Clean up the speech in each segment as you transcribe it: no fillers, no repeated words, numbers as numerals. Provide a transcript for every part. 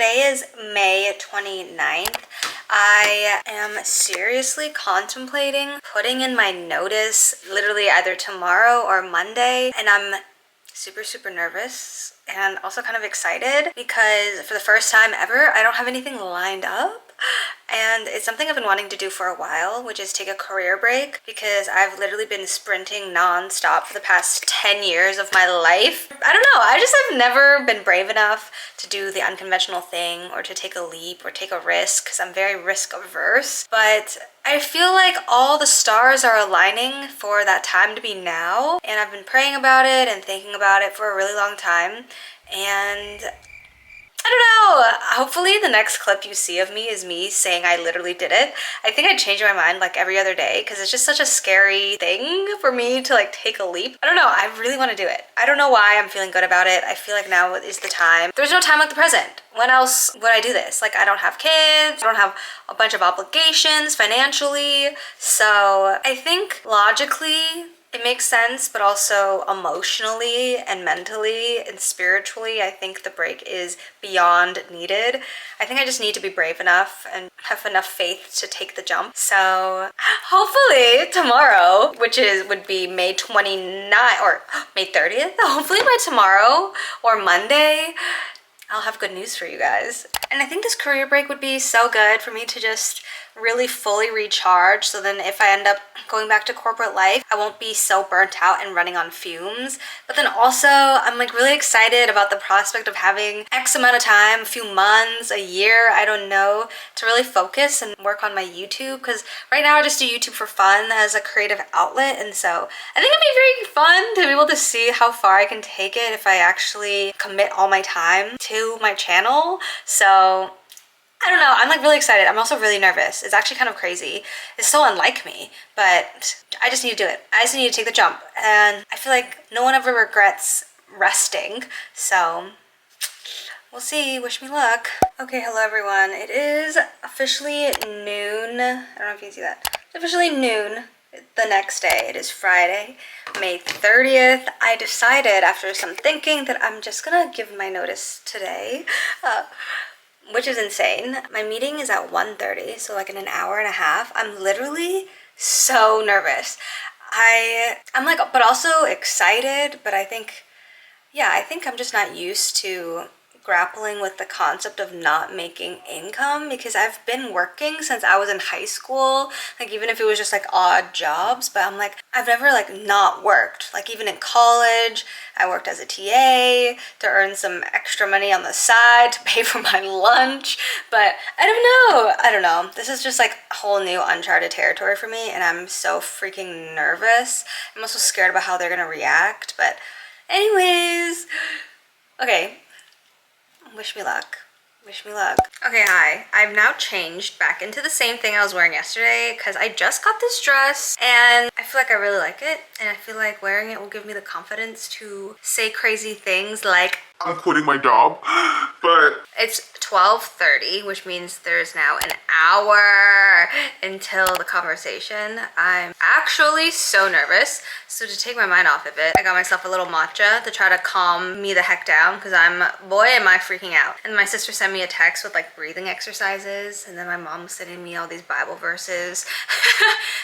Today is May 29th. I am seriously contemplating putting in my notice literally either tomorrow or Monday, and I'm super nervous and also kind of excited because for the first time ever, I don't have anything lined up. And it's something I've been wanting to do for a while, which is take a career break, because I've literally been sprinting non-stop for the past 10 years of my life. I don't know, I've never been brave enough to do the unconventional thing or to take a leap or take a risk, because I'm very risk averse. But I feel like all the stars are aligning for that time to be now, and I've been praying about it and thinking about it for a really long time. And I don't know, hopefully the next clip you see of me is me saying I literally did it. I think I change my mind like every other day because it's just such a scary thing for me to like take a leap. I don't know, I really want to do it. I don't know why I'm feeling good about it. I feel like now is the time. There's no time like the present. When else would I do this? Like, I don't have kids, I don't have a bunch of obligations financially. So I think logically it makes sense, but also emotionally and mentally and spiritually, I think the break is beyond needed. I think I just need to be brave enough and have enough faith to take the jump. So hopefully tomorrow, which would be May 29th or May 30th, hopefully by tomorrow or Monday, I'll have good news for you guys. And I think this career break would be so good for me to just really fully recharge, so then if I end up going back to corporate life, I won't be so burnt out and running on fumes. But then also, I'm like really excited about the prospect of having X amount of time, a few months, a year, I don't know, to really focus and work on my YouTube, because right now I just do YouTube for fun as a creative outlet. And so I think it'd be very fun to be able to see how far I can take it if I actually commit all my time to my channel. So I don't know, I'm like really excited. I'm also really nervous. It's actually kind of crazy. It's so unlike me, but I just need to do it. I just need to take the jump. And I feel like no one ever regrets resting. So we'll see, wish me luck. Okay, hello everyone. It is officially noon. I don't know if you can see that. It's officially noon the next day. It is Friday, May 30th. I decided after some thinking that I'm just gonna give my notice today. Which is insane. My meeting is at 1:30, so like in an hour and a half. I'm literally so nervous. I'm like, but also excited, but I think I'm just not used to grappling with the concept of not making income, because I've been working since I was in high school, like even if it was just like odd jobs, but I'm like, I've never like not worked. Like even in college, I worked as a TA to earn some extra money on the side to pay for my lunch, but I don't know. This is just like a whole new uncharted territory for me, and I'm so freaking nervous. I'm also scared about how they're gonna react, but anyways, okay. Wish me luck. Wish me luck. Okay, hi. I've now changed back into the same thing I was wearing yesterday because I just got this dress and I feel like I really like it, and I feel like wearing it will give me the confidence to say crazy things like, I'm quitting my job, but it's 12:30, which means there's now an hour until the conversation. I'm actually so nervous. So to take my mind off of it, I got myself a little matcha to try to calm me the heck down, because boy, am I freaking out. And my sister sent me a text with like breathing exercises, and then my mom was sending me all these Bible verses.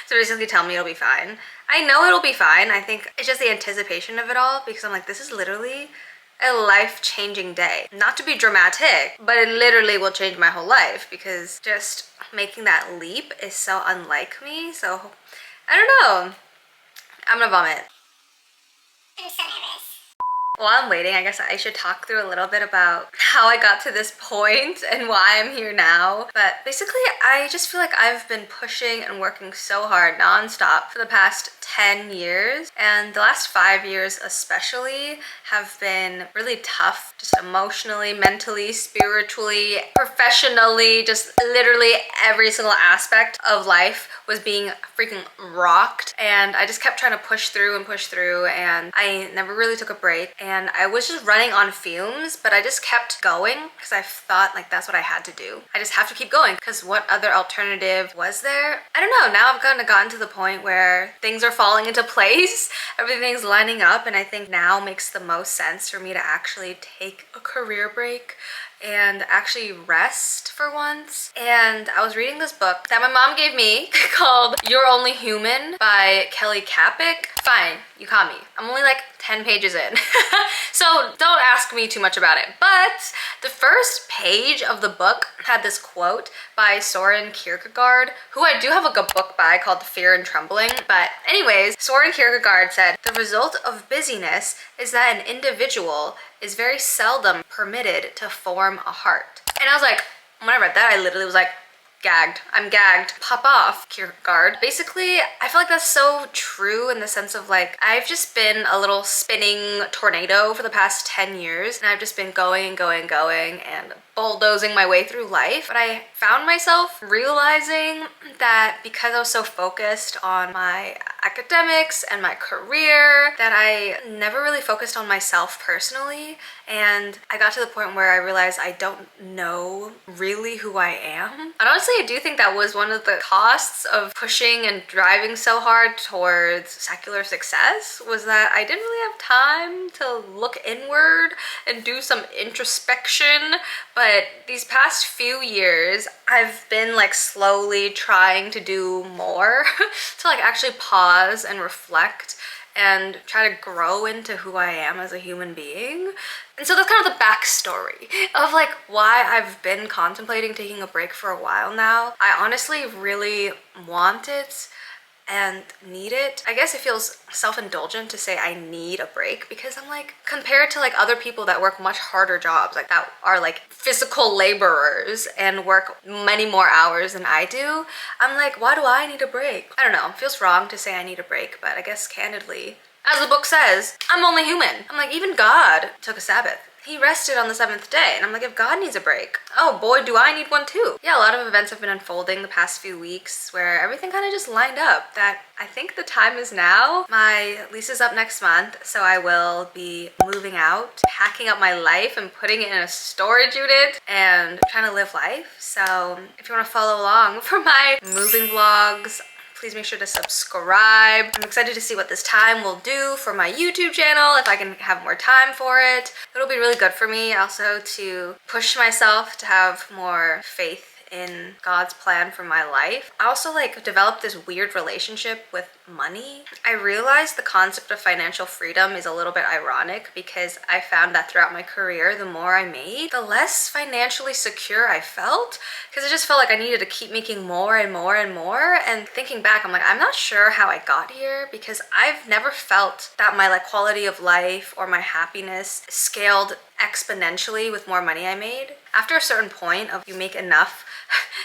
So basically tell me it'll be fine. I know it'll be fine. I think it's just the anticipation of it all, because I'm like, this is literally a life-changing day. Not to be dramatic, but it literally will change my whole life, because just making that leap is so unlike me. So I don't know. I'm gonna vomit. I'm so nervous. While I'm waiting, I guess I should talk through a little bit about how I got to this point and why I'm here now. But basically, I just feel like I've been pushing and working so hard nonstop for the past 10 years. And the last 5 years especially have been really tough, just emotionally, mentally, spiritually, professionally, just literally every single aspect of life was being freaking rocked. And I just kept trying to push through, and I never really took a break. and I was just running on fumes, but I just kept going because I thought like that's what I had to do. I just have to keep going because what other alternative was there? I don't know. Now I've kind of gotten to the point where things are falling into place. Everything's lining up, and I think now makes the most sense for me to actually take a career break and actually rest for once. And I was reading this book that my mom gave me called You're Only Human by Kelly Kapic. Fine, you caught me. I'm only like 10 pages in. So don't ask me too much about it. But the first page of the book had this quote by Soren Kierkegaard, who I do have a good book by called Fear and Trembling. But anyways, Soren Kierkegaard said, "The result of busyness is that an individual is very seldom permitted to form a heart." And I was like, when I read that, I literally was like, gagged. I'm gagged. Pop off, Kierkegaard. Basically, I feel like that's so true in the sense of like, I've just been a little spinning tornado for the past 10 years, and I've just been going and going and going and bulldozing my way through life. But I found myself realizing that because I was so focused on my academics and my career, that I never really focused on myself personally. And I got to the point where I realized I don't know really who I am. And honestly, I do think that was one of the costs of pushing and driving so hard towards secular success, was that I didn't really have time to look inward and do some introspection. But these past few years, I've been like slowly trying to do more to like actually pause and reflect and try to grow into who I am as a human being. And so that's kind of the backstory of like why I've been contemplating taking a break for a while now. I honestly really want it and need it. I guess it feels self-indulgent to say I need a break, because I'm like, compared to like other people that work much harder jobs, like that are like physical laborers and work many more hours than I do, I'm like, why do I need a break? I don't know, it feels wrong to say I need a break, but I guess candidly, as the book says, I'm only human. I'm like, even God took a Sabbath. He rested on the 7th day. And I'm like, if God needs a break, oh boy, do I need one too. Yeah, a lot of events have been unfolding the past few weeks where everything kind of just lined up that I think the time is now. My lease is up next month, so I will be moving out, packing up my life and putting it in a storage unit and trying to live life. So if you want to follow along for my moving vlogs, please make sure to subscribe. I'm excited to see what this time will do for my YouTube channel, if I can have more time for it. It'll be really good for me also to push myself to have more faith in God's plan for my life. I also like developed this weird relationship with money. I realized the concept of financial freedom is a little bit ironic, because I found that throughout my career, the more I made, the less financially secure I felt, because I just felt like I needed to keep making more and more and more. And thinking back, I'm like, I'm not sure how I got here, because I've never felt that my like quality of life or my happiness scaled exponentially with more money I made. After a certain point of you make enough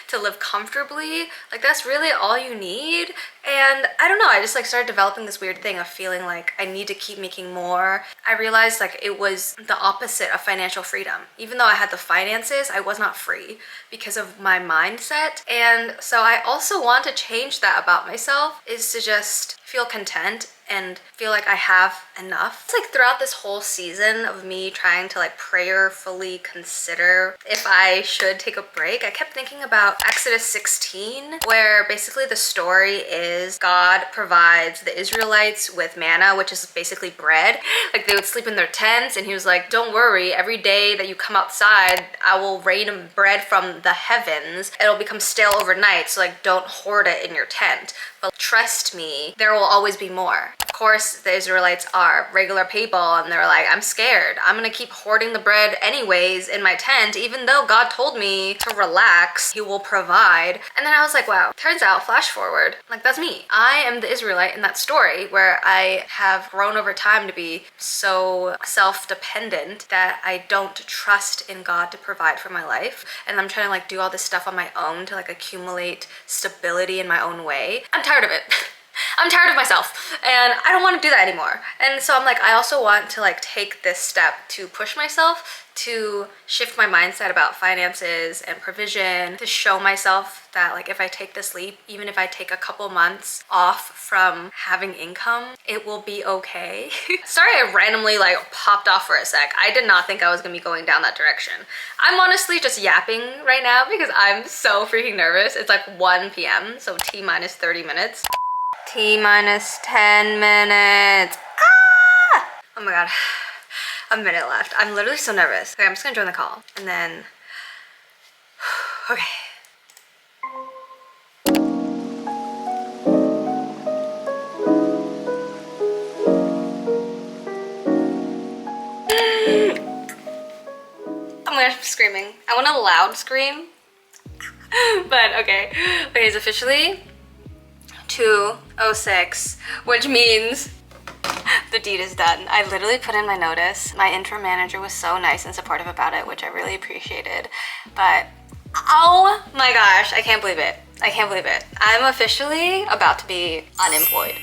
to live comfortably, like that's really all you need. And I don't know, I just like started developing this weird thing of feeling like I need to keep making more. I realized like it was the opposite of financial freedom. Even though I had the finances, I was not free because of my mindset. And so I also want to change that about myself, is to just feel content and feel like I have enough. It's like throughout this whole season of me trying to like prayerfully consider if I should take a break, I kept thinking about Exodus 16, where basically the story is God provides the Israelites with manna, which is basically bread. Like they would sleep in their tents, and he was like, don't worry, every day that you come outside, I will rain bread from the heavens. It'll become stale overnight, so like don't hoard it in your tent. But trust me, there will always be more. Of course, the Israelites are regular people, and they're like, I'm scared. I'm gonna keep hoarding the bread anyways in my tent, even though God told me to relax, he will provide. And then I was like, wow, turns out, flash forward, like that's me. I am the Israelite in that story, where I have grown over time to be so self-dependent that I don't trust in God to provide for my life. And I'm trying to like do all this stuff on my own to like accumulate stability in my own way. I'm tired of it. I'm tired of myself and I don't want to do that anymore. And so I'm like, I also want to like take this step to push myself, to shift my mindset about finances and provision, to show myself that like if I take this leap, even if I take a couple months off from having income, it will be okay. Sorry I randomly like popped off for a sec. I did not think I was gonna be going down that direction. I'm honestly just yapping right now because I'm so freaking nervous. It's like 1 p.m. so T minus 30 minutes. T minus 10 minutes. Ah! Oh my god. A minute left. I'm literally so nervous. Okay, I'm just gonna join the call and then, okay. I'm gonna screaming. I want a loud scream, but okay. Okay, it's officially 2:06, which means the deed is done. I literally put in my notice. My interim manager was so nice and supportive about it, which I really appreciated. But oh my gosh, I can't believe it. I can't believe it. I'm officially about to be unemployed.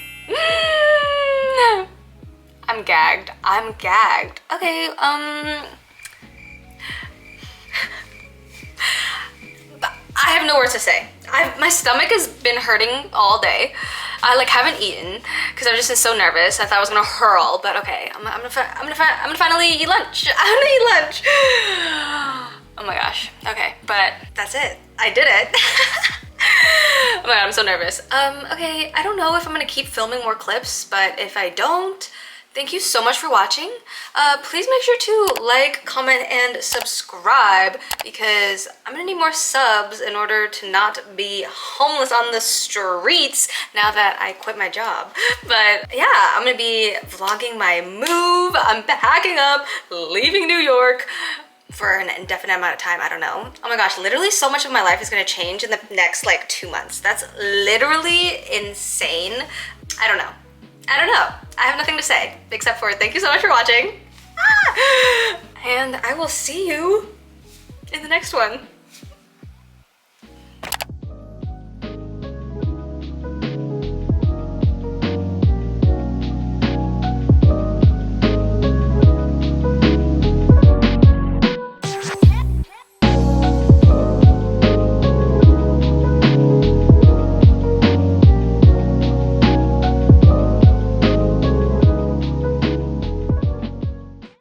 I'm gagged. I'm gagged. Okay, I have no words to say. My stomach has been hurting all day. I like haven't eaten because I've just been so nervous. I thought I was gonna hurl, but okay. I'm gonna finally eat lunch. I'm gonna eat lunch. Oh my gosh. Okay, but that's it. I did it. Oh my god, I'm so nervous. Okay, I don't know if I'm gonna keep filming more clips, but if I don't, thank you so much for watching. Please make sure to like, comment, and subscribe because I'm gonna need more subs in order to not be homeless on the streets now that I quit my job. But yeah, I'm gonna be vlogging my move. I'm packing up, leaving New York for an indefinite amount of time. I don't know. Oh my gosh, literally so much of my life is gonna change in the next like 2 months. That's literally insane. I don't know. I don't know. I have nothing to say except for thank you so much for watching. Ah! And I will see you in the next one.